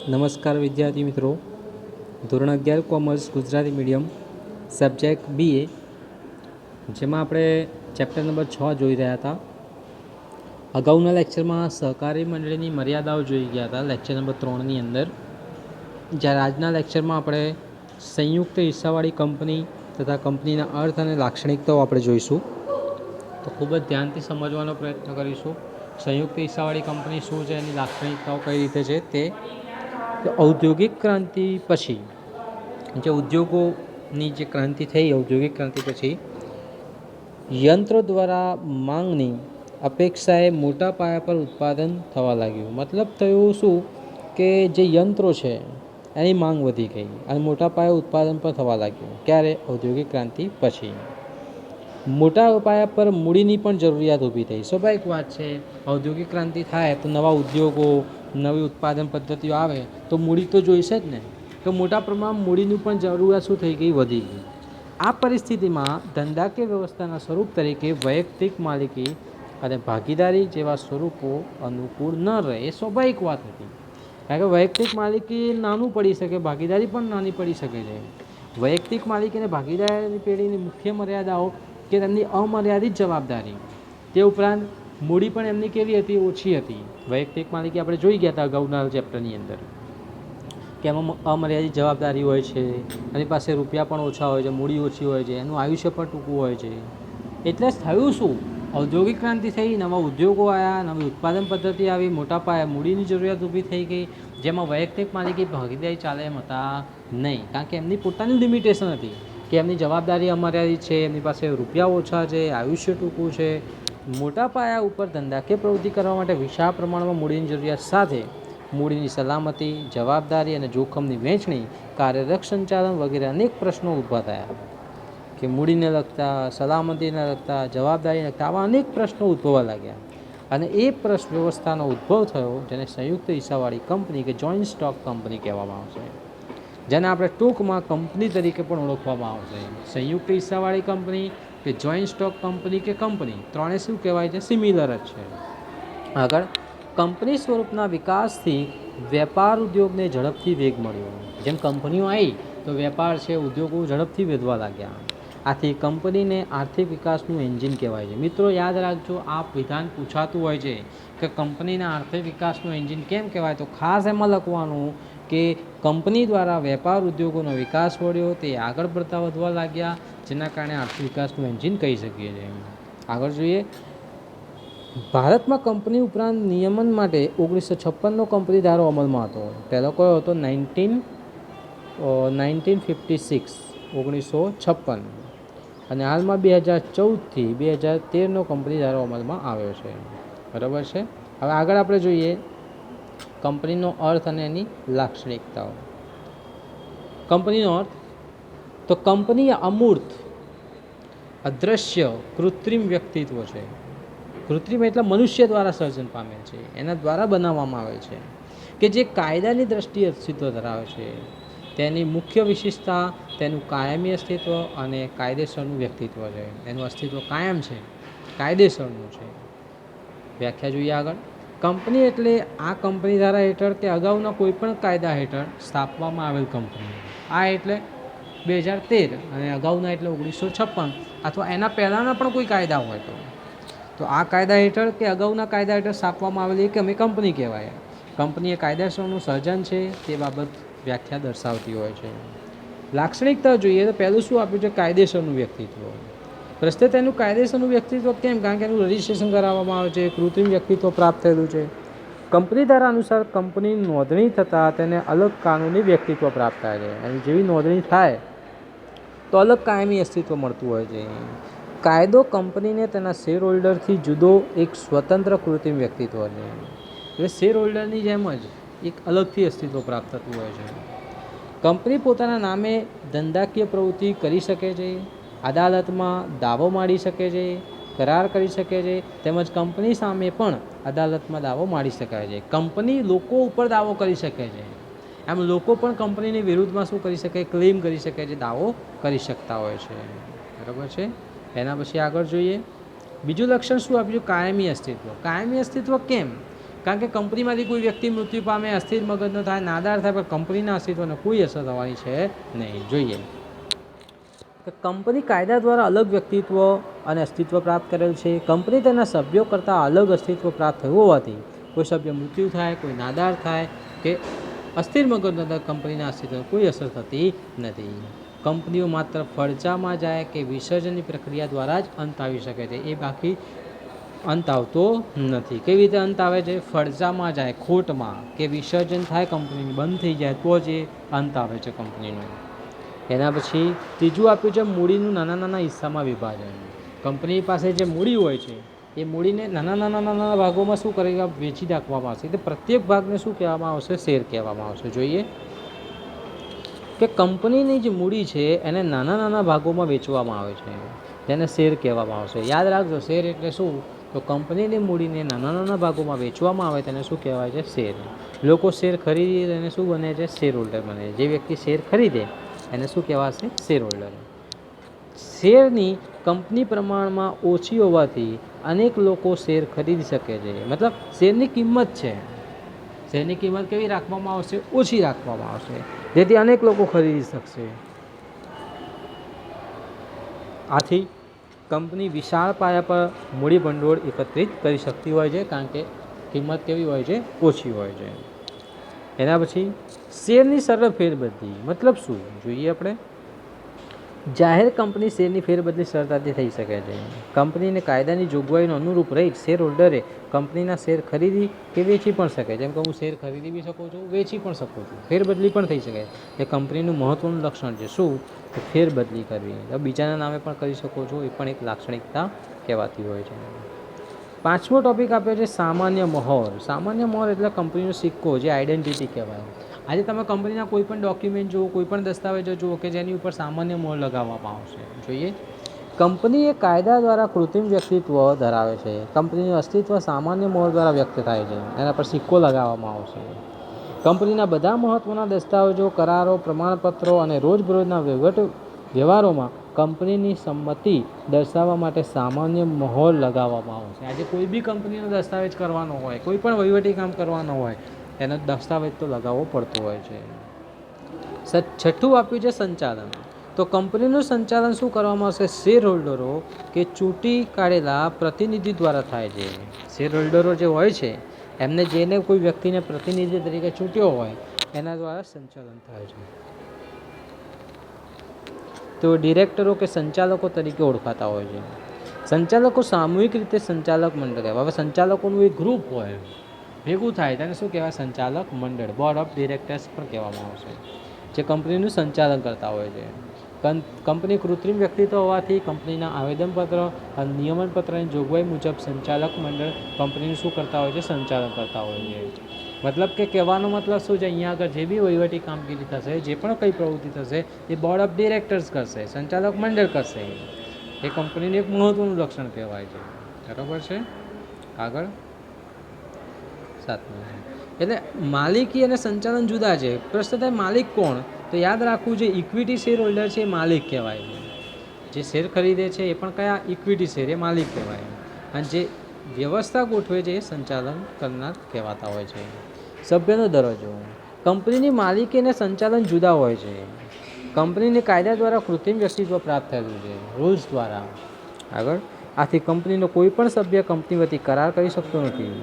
નમસ્કાર વિદ્યાર્થી મિત્રો, ધોરણ 11 commerce Gujarati medium subject BA, જેમાં આપણે ચેપ્ટર નંબર 6 જોઈ રહ્યા હતા. અગાઉના લેક્ચરમાં સહકારી મંડળીની મર્યાદાઓ જોઈ ગયા હતા લેક્ચર નંબર 3ની અંદર. જ્યારે આજના લેક્ચરમાં આપણે સંયુક્ત હિસ્સાવાળી કંપની તથા કંપનીના અર્થ અને લાક્ષણિકતાઓ આપણે જોઈશું. તો ખૂબ જ ધ્યાનથી સમજવાનો પ્રયત્ન કરીશું. સંયુક્ત હિસ્સાવાળી કંપની શું છે, એની લાક્ષણિકતાઓ કઈ રીતે છે તે. ઔદ્યોગિક ક્રાંતિ પછી જે ઉદ્યોગોની જે ક્રાંતિ થઈ, ઔદ્યોગિક ક્રાંતિ પછી યંત્રો દ્વારા માંગની અપેક્ષાએ મોટા પાયા પર ઉત્પાદન થવા લાગ્યું. મતલબ થયું શું કે જે યંત્રો છે એની માંગ વધી ગઈ અને મોટા પાયે ઉત્પાદન પણ થવા લાગ્યું. ક્યારે? ઔદ્યોગિક ક્રાંતિ પછી. મોટા પાયા પર મૂડીની પણ જરૂરિયાત ઊભી થઈ. સ્વાભાવિક વાત છે, ઔદ્યોગિક ક્રાંતિ થાય તો નવા ઉદ્યોગો, નવી ઉત્પાદન પદ્ધતિઓ આવે તો મૂડી તો જોઈશે જ ને. તો મોટા પ્રમાણમાં મૂડીની પણ જરૂરિયાત શું થઈ ગઈ? વધી ગઈ. આ પરિસ્થિતિમાં ધંધાકીય વ્યવસ્થાના સ્વરૂપ તરીકે વૈયક્તિક માલિકી અને ભાગીદારી જેવા સ્વરૂપો અનુકૂળ ન રહે. એ સ્વાભાવિક વાત હતી, કારણ કે વૈયક્તિક માલિકી નાનું પડી શકે, ભાગીદારી પણ નાની પડી શકે છે. વૈયક્તિક માલિકી અને ભાગીદારી પેઢીની મુખ્ય મર્યાદાઓ કે તેમની અમર્યાદિત જવાબદારી, તે ઉપરાંત મૂડી પણ એમની કેવી હતી? ઓછી હતી. વૈયક્તિક માલિકી આપણે જોઈ ગયા હતા અગાઉના ચેપ્ટરની અંદર કે એમાં અમર્યાદિત જવાબદારી હોય છે, એની પાસે રૂપિયા પણ ઓછા હોય છે, મૂડી ઓછી હોય છે, એનું આયુષ્ય પણ ટૂંકું હોય છે. એટલે જ થયું શું? ઔદ્યોગિક ક્રાંતિ થઈ, નવા ઉદ્યોગો આવ્યા, નવી ઉત્પાદન પદ્ધતિ આવી, મોટા પાયે મૂડીની જરૂરિયાત ઊભી થઈ ગઈ, જેમાં વૈયક્તિક માલિકી ભાગીદારી ચાલે એમ હતા નહીં, કારણ કે એમની પોતાની લિમિટેશન હતી કે એમની જવાબદારી અમર્યાદિત છે, એમની પાસે રૂપિયા ઓછા છે, આયુષ્ય ટૂંકું છે. મોટા પાયા ઉપર ધંધાકીય પ્રવૃત્તિ કરવા માટે વિશાળ પ્રમાણમાં મૂડીની જરૂરિયાત સાથે મૂડીની સલામતી, જવાબદારી અને જોખમની વહેંચણી, કાર્યરત સંચાલન વગેરે અનેક પ્રશ્નો ઊભા થયા કે મૂડીને લગતા, સલામતીને લગતા, જવાબદારીને લગતા આવા અનેક પ્રશ્નો ઉદ્ભવવા લાગ્યા. અને એ પ્રશ્ન વ્યવસ્થાનો ઉદ્ભવ થયો જેને સંયુક્ત હિસ્સાવાળી કંપની કે જોઈન્ટ સ્ટોક કંપની કહેવામાં આવશે, જેને આપણે ટૂંકમાં કંપની તરીકે પણ ઓળખવામાં આવશે. સંયુક્ત હિસ્સાવાળી કંપની કે જોઈન્ટ સ્ટોક કંપની કે કંપની, ત્રણે શું કહેવાય છે? સિમિલર જ છે. આગળ, કંપની સ્વરૂપના વિકાસથી વેપાર ઉદ્યોગને ઝડપથી વેગ મળ્યો. જેમ કંપનીઓ આવી તો વેપાર છે, ઉદ્યોગો ઝડપથી વધવા લાગ્યા. આથી કંપનીને આર્થિક વિકાસનું એન્જિન કહેવાય છે. મિત્રો યાદ રાખજો, આ વિધાન પૂછાતું હોય છે કે કંપનીના આર્થિક વિકાસનું એન્જિન કેમ કહેવાય, તો ખાસ એમાં લખવાનું કે કંપની દ્વારા વેપાર ઉદ્યોગોનો વિકાસ મળ્યો, તે આગળ પડતા વધવા લાગ્યા, જેના કારણે આર્થિક વિકાસનું એન્જિન કહી શકીએ છીએ. આગળ જોઈએ, ભારતમાં કંપની ઉપરાંત નિયમન માટે 1956નો કંપની ધારો અમલમાં હતો. પહેલો કયો હતો? 1956, અને હાલમાં 2014થી 2013નો કંપની ધારો અમલમાં આવ્યો છે. બરાબર છે. હવે આગળ આપણે જોઈએ કંપનીનો અર્થ અને એની લાક્ષણિકતાઓ. કંપનીનો અર્થ, તો કંપની અમૂર્ત, અદ્રશ્ય, કૃત્રિમ વ્યક્તિત્વ છે. કૃત્રિમ એટલે મનુષ્ય દ્વારા સર્જન પામે છે, એના દ્વારા બનાવવામાં આવે છે, કે જે કાયદાની દ્રષ્ટિએ અસ્તિત્વ ધરાવે છે. તેની મુખ્ય વિશેષતા તેનું કાયમી અસ્તિત્વ અને કાયદેસરનું વ્યક્તિત્વ છે. એનું અસ્તિત્વ કાયમ છે, કાયદેસરનું છે. વ્યાખ્યા જોઈએ આગળ. કંપની એટલે આ કંપની ધારા હેઠળ કે અગાઉના કોઈપણ કાયદા હેઠળ સ્થાપવામાં આવેલ કંપની. આ એટલે 2013 અને અગાઉના એટલે 1956 અથવા એના પહેલાંના પણ કોઈ કાયદા હોય તો આ કાયદા હેઠળ કે અગાઉના કાયદા હેઠળ સ્થાપવામાં આવેલી એક અમે કંપની કહેવાય. કંપની એ કાયદેસરનું સર્જન છે તે બાબત વ્યાખ્યા દર્શાવતી હોય છે. લાક્ષણિકતા જોઈએ તો પહેલું શું આપ્યું છે? કાયદેસરનું વ્યક્તિત્વ. પ્રશ્ન, તેનું કાયદેસરનું વ્યક્તિત્વ કેમ? કારણ કે એનું રજિસ્ટ્રેશન કરાવવામાં આવે છે, કૃત્રિમ વ્યક્તિત્વ પ્રાપ્ત થયેલું છે. કંપની ધારા અનુસાર કંપનીની નોંધણી થતાં તેને અલગ કાનૂની વ્યક્તિત્વ પ્રાપ્ત થાય છે. એની જેવી નોંધણી થાય તો અલગ કાયમી અસ્તિત્વ મળતું હોય છે. કાયદો કંપનીને તેના શેર હોલ્ડરથી જુદો એક સ્વતંત્ર કૃત્રિમ વ્યક્તિત્વ છે. એટલે શેર હોલ્ડરની જેમ જ એક અલગથી અસ્તિત્વ પ્રાપ્ત થતું હોય છે. કંપની પોતાના નામે ધંધાકીય પ્રવૃત્તિ કરી શકે છે, અદાલતમાં દાવો માંડી શકે છે, કરાર કરી શકે છે, તેમજ કંપની સામે પણ અદાલતમાં દાવો માંડી શકાય છે. કંપની લોકો ઉપર દાવો કરી શકે છે, એમ લોકો પણ કંપનીની વિરુદ્ધમાં શું કરી શકે? ક્લેમ કરી શકે છે, દાવો કરી શકતા હોય છે. બરાબર છે. એના પછી આગળ જોઈએ, બીજું લક્ષણ શું આપ્યું? કાયમી અસ્તિત્વ. કાયમી અસ્તિત્વ કેમ? કારણ કે કંપનીમાંથી કોઈ વ્યક્તિ મૃત્યુ પામે, અસ્થિર મગજનો થાય, નાદાર થાય, પણ કંપનીના અસ્તિત્વને કોઈ અસર થવાની છે નહીં. જોઈએ કે કંપની કાયદા દ્વારા અલગ વ્યક્તિત્વ અને અસ્તિત્વ પ્રાપ્ત કરેલ છે. કંપની તેના સભ્યો કરતાં અલગ અસ્તિત્વ પ્રાપ્ત થયું હોવાથી કોઈ સભ્ય મૃત્યુ થાય, કોઈ નાદાર થાય કે અસ્થિર મગજનો થાય, કંપનીના અસ્તિત્વને કોઈ અસર થતી નથી. કંપનીઓ માત્ર ફડચામાં જાય કે વિસર્જનની પ્રક્રિયા દ્વારા જ અંત આવી શકે છે. એ બાકી અંત આવતો નથી. કેવી રીતે અંત આવે છે? ફડચામાં જાય, ખોટમાં, કે વિસર્જન થાય, કંપનીની બંધ થઈ જાય તો જ એ અંત આવે છે કંપનીનો. એના પછી ત્રીજું આપ્યું છે મૂડીનું નાના નાના હિસ્સામાં વિભાજન. કંપની પાસે જે મૂડી હોય છે એ મૂડીને નાના નાના નાના ભાગોમાં શું કરે, વેચી નાખવામાં આવશે. એટલે પ્રત્યેક ભાગને શું કહેવામાં આવશે? શેર કહેવામાં આવશે. જોઈએ કે કંપનીની જે મૂડી છે એને નાના નાના ભાગોમાં વેચવામાં આવે છે, તેને શેર કહેવામાં આવશે. યાદ રાખજો, શેર એટલે શું? તો કંપનીની મૂડીને નાના નાના ભાગોમાં વેચવામાં આવે તેને શું કહેવાય છે? શેર. લોકો શેર ખરીદી એને શું બને છે? શેર હોલ્ડર બને. જે વ્યક્તિ શેર ખરીદે એને શું કહેવાશે? Share holder. શેરની કંપની પ્રમાણમાં ઓછી હોવાથી અનેક લોકો શેર ખરીદી શકે છે. મતલબ શેરની કિંમત છે, શેરની કિંમત કેવી રાખવામાં આવશે? ઓછી રાખવામાં આવશે, જેથી અનેક લોકો ખરીદી શકશે. આથી કંપની વિશાળ પાયા પર મૂડી ભંડોળ એકત્રિત કરી શકતી હોય છે, કારણ કે કિંમત કેવી હોય છે? ઓછી હોય છે. એના પછી શેરની સરળ ફેરબદલી. મતલબ શું? જોઈએ આપણે. જાહેર કંપની શેરની ફેરબદલી સરળતાથી થઈ શકે છે. કંપનીને કાયદાની જોગવાઈનો અનુરૂપ રહી શેર હોલ્ડરે કંપનીના શેર ખરીદી કે વેચી પણ શકે. જેમ કે હું શેર ખરીદી બી શકું છું, વેચી પણ શકું છું, ફેરબદલી પણ થઈ શકે. એ કંપનીનું મહત્ત્વનું લક્ષણ છે. શું? તો ફેરબદલી કરવી. બીજાના નામે પણ કરી શકો છો, એ પણ એક લાક્ષણિકતા કહેવાતી હોય છે. પાંચમો ટોપિક આપ્યો છે સામાન્ય મહોર. સામાન્ય મહોર એટલે કંપનીનો સિક્કો, જે આઈડેન્ટિટી કહેવાય. આજે તમે કંપનીના કોઈ પણ ડોક્યુમેન્ટ જુઓ, કોઈ પણ દસ્તાવેજો જુઓ કે જેની ઉપર સામાન્ય મહોર લગાવવામાં આવશે. જોઈએ, કંપની એ કાયદા દ્વારા કૃત્રિમ વ્યક્તિત્વ ધરાવે છે. કંપનીનું અસ્તિત્વ સામાન્ય મહોર દ્વારા વ્યક્ત થાય છે. એના પર સિક્કો લગાવવામાં આવશે. કંપનીના બધા મહત્ત્વના દસ્તાવેજો, કરારો, પ્રમાણપત્રો અને રોજબરોજના વ્યવહારોમાં કંપનીની સંમતિ દર્શાવવા માટે સામાન્ય મહોર લગાવવામાં આવશે. આજે કોઈ બી કંપનીનો દસ્તાવેજ કરવાનો હોય, કોઈ પણ વહીવટી કામ કરવાનો હોય, એનો દસ્તાવેજ તો લગાવવો પડતો હોય છે. છઠ્ઠું આપ્યું છે સંચાલન. તો કંપનીનું સંચાલન શું કરવામાં આવશે? શેર હોલ્ડરો કે ચૂંટી કાઢેલા પ્રતિનિધિ દ્વારા થાય છે. શેર હોલ્ડરો જે હોય છે એમને, જેને કોઈ વ્યક્તિને પ્રતિનિધિ તરીકે ચૂંટ્યો હોય, એના દ્વારા સંચાલન થાય છે. તો ડિરેક્ટરો કે સંચાલકો તરીકે ઓળખાતા હોય છે. સંચાલકો સામૂહિક રીતે સંચાલક મંડળ કહેવાય. હવે સંચાલકોનું એક ગ્રુપ હોય, ભેગું થાય, તેને શું કહેવાય? સંચાલક મંડળ, બોર્ડ ઓફ ડિરેક્ટર્સ પણ કહેવામાં આવશે, જે કંપનીનું સંચાલન કરતા હોય છે. કંપની કૃત્રિમ વ્યક્તિત્વ હોવાથી કંપનીના આવેદનપત્ર અને નિયમનપત્રની જોગવાઈ મુજબ સંચાલક મંડળ કંપનીનું શું કરતા હોય છે? સંચાલન કરતા હોય છે. મતલબ કે કહેવાનો મતલબ શું છે? અહીંયા આગળ જે બી વહીવટી કામગીરી થશે, જે પણ કંઈ પ્રવૃત્તિ થશે, એ બોર્ડ ઓફ ડિરેક્ટર્સ કરશે, સંચાલક મંડળ કરશે. એ કંપનીનું એક મહત્ત્વનું લક્ષણ કહેવાય છે. બરાબર છે? આગળ સાતમું છે, એટલે માલિકી અને સંચાલન જુદા છે. પ્રશ્ન થાય માલિક કોણ? તો યાદ રાખવું, જે ઇક્વિટી શેર હોલ્ડર છે એ માલિક કહેવાય છે. જે શેર ખરીદે છે એ પણ કયા? ઇક્વિટી શેર, એ માલિક કહેવાય. અને જે વ્યવસ્થા ગોઠવે છે એ સંચાલન કરનાર કહેવાતા હોય છે. સભ્યનો દરજ્જો. કંપનીની માલિકી અને સંચાલન જુદા હોય છે. કંપનીને કાયદા દ્વારા કૃત્રિમ વ્યક્તિત્વ પ્રાપ્ત થયેલું છે, રૂલ્સ દ્વારા. આગળ, આથી કંપનીનો કોઈ પણ સભ્ય કંપની વતી કરાર કરી શકતો નથી.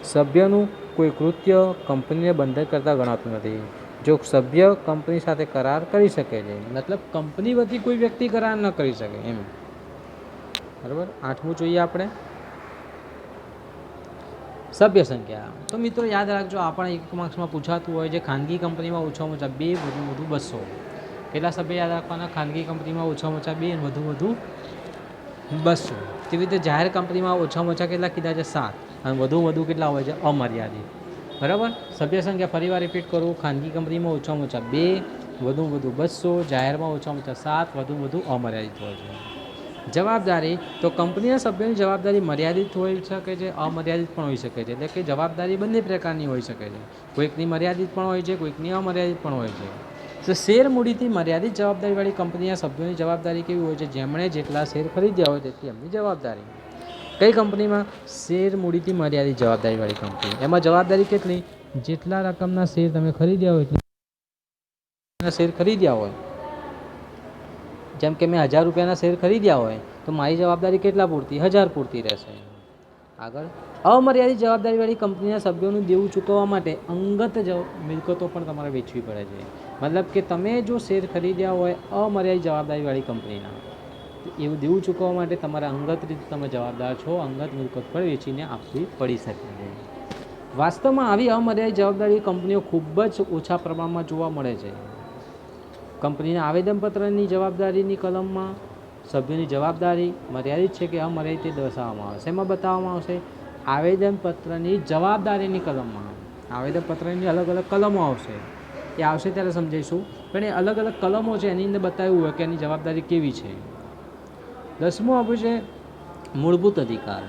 સભ્યનું કોઈ કૃત્ય કંપનીને બંધન કરતાં ગણાતું નથી. જો સભ્ય કંપની સાથે કરાર કરી શકે છે, મતલબ કંપની વતી કોઈ વ્યક્તિ કરાર ન કરી શકે એમ. બરાબર. આઠમું જોઈએ આપણે, સભ્ય સંખ્યા. તો મિત્રો યાદ રાખજો, આ પણ એક માર્ક્સમાં પૂછાતું હોય છે. ખાનગી કંપનીમાં ઓછામાં ઓછા 2, વધુ 200. કેટલા સભ્ય યાદ રાખવાના? ખાનગી કંપનીમાં ઓછામાં ઓછા 2 અને વધુ 200. તેવી રીતે જાહેર કંપનીમાં ઓછામાં ઓછા કેટલા કીધા છે? 7, અને વધુ કેટલા હોય છે? અમર્યાદિત. બરાબર. સભ્ય સંખ્યા ફરીવાર રિપીટ કરું. ખાનગી કંપનીમાં ઓછામાં ઓછા 2, વધુ 200. જાહેરમાં ઓછામાં ઓછા 7, વધુ અમર્યાદિત હોય છે. જવાબદારી. તો કંપનીના સભ્યોની જવાબદારી મર્યાદિત હોઈ શકે છે, અમર્યાદિત પણ હોઈ શકે છે. એટલે કે જવાબદારી બંને પ્રકારની હોઈ શકે છે. કોઈકની મર્યાદિત પણ હોય છે, કોઈકની અમર્યાદિત પણ હોય છે. તો શેર મૂડીથી મર્યાદિત જવાબદારીવાળી કંપનીના સભ્યોની જવાબદારી કેવી હોય છે? જેમણે જેટલા શેર ખરીદ્યા હોય તેટલી એમની જવાબદારી. કઈ કંપનીમાં? શેર મૂડીથી મર્યાદિત જવાબદારીવાળી કંપની. એમાં જવાબદારી કેટલી? જેટલા રકમના શેર તમે ખરીદ્યા હોય એટલા શેર ખરીદ્યા હોય, જેમ કે મેં 1000 રૂપિયાના શેર ખરીદ્યા હોય તો મારી જવાબદારી કેટલા પૂરતી? 1000 પૂરતી રહેશે. આગળ, અમર્યાદિત જવાબદારીવાળી કંપનીના સભ્યોનું દેવું ચૂકવવા માટે અંગત મિલકતો પણ તમારે વેચવી પડે છે. મતલબ કે તમે જો શેર ખરીદ્યા હોય અમર્યાદિત જવાબદારીવાળી કંપનીના, એવું દેવું ચૂકવવા માટે તમારા અંગત રીતે તમે જવાબદાર છો, અંગત મિલકત પણ વેચીને આપવી પડી શકે છે. વાસ્તવમાં આવી અમર્યાદિત જવાબદારી કંપનીઓ ખૂબ જ ઓછા પ્રમાણમાં જોવા મળે છે. કંપનીના આવેદનપત્રની જવાબદારીની કલમમાં સભ્યોની જવાબદારી મર્યાદિત છે કે અમર્યાદિત તે દર્શાવવામાં આવશે. એમાં બતાવવામાં આવશે આવેદનપત્રની જવાબદારીની કલમમાં. આવેદનપત્રની અલગ અલગ કલમો આવશે, એ આવશે ત્યારે સમજાઈશું. પણ એ અલગ અલગ કલમો છે એની અંદર બતાવ્યું હોય કે એની જવાબદારી કેવી છે. 10મું આપ્યું છે મૂળભૂત અધિકાર.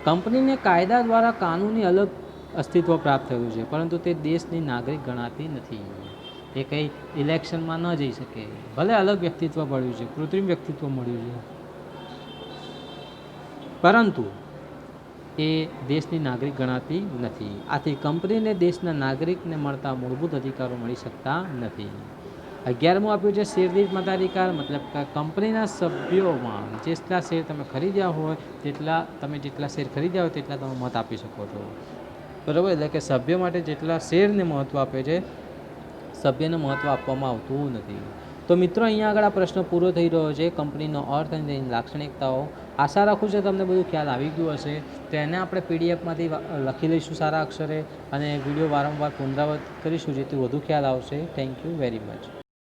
કંપનીને કાયદા દ્વારા કાનૂની અલગ અસ્તિત્વ પ્રાપ્ત થયું છે, પરંતુ તે દેશની નાગરિક ગણાતી નથી. એ કંઈ ઇલેક્શનમાં ન જઈ શકે, ભલે અલગ વ્યક્તિત્વ મળ્યું છે, કૃત્રિમ વ્યક્તિત્વ મળ્યું છે, પરંતુ એ દેશની નાગરિક ગણાતી નથી. આથી કંપનીને દેશના નાગરિકને મળતા મૂળભૂત અધિકારો મળી શકતા નથી. 11મું આપ્યું છે શેરદીઠ મતાધિકાર. મતલબ કે કંપનીના સભ્યોમાં જેટલા શેર તમે ખરીદ્યા હોય જેટલા શેર ખરીદ્યા હોય તેટલા તમે મત આપી શકો છો. બરાબર, એટલે કે સભ્ય માટે જેટલા શેરને મહત્ત્વ આપે છે, સભ્યને મહત્ત્વ આપવામાં આવતું નથી. તો મિત્રો, અહીંયા આગળ આ પ્રશ્ન પૂરો થઈ રહ્યો છે, કંપનીનો અર્થ અને તેની લાક્ષણિકતાઓ. આશા રાખું છું તમને બધું ખ્યાલ આવી ગયું હશે. તો એને આપણે પીડીએફમાંથી લખી લઈશું સારા અક્ષરે, અને વિડીયો વારંવાર પુનરાવર્તિત કરીશું જેથી વધુ ખ્યાલ આવશે. Thank you very much.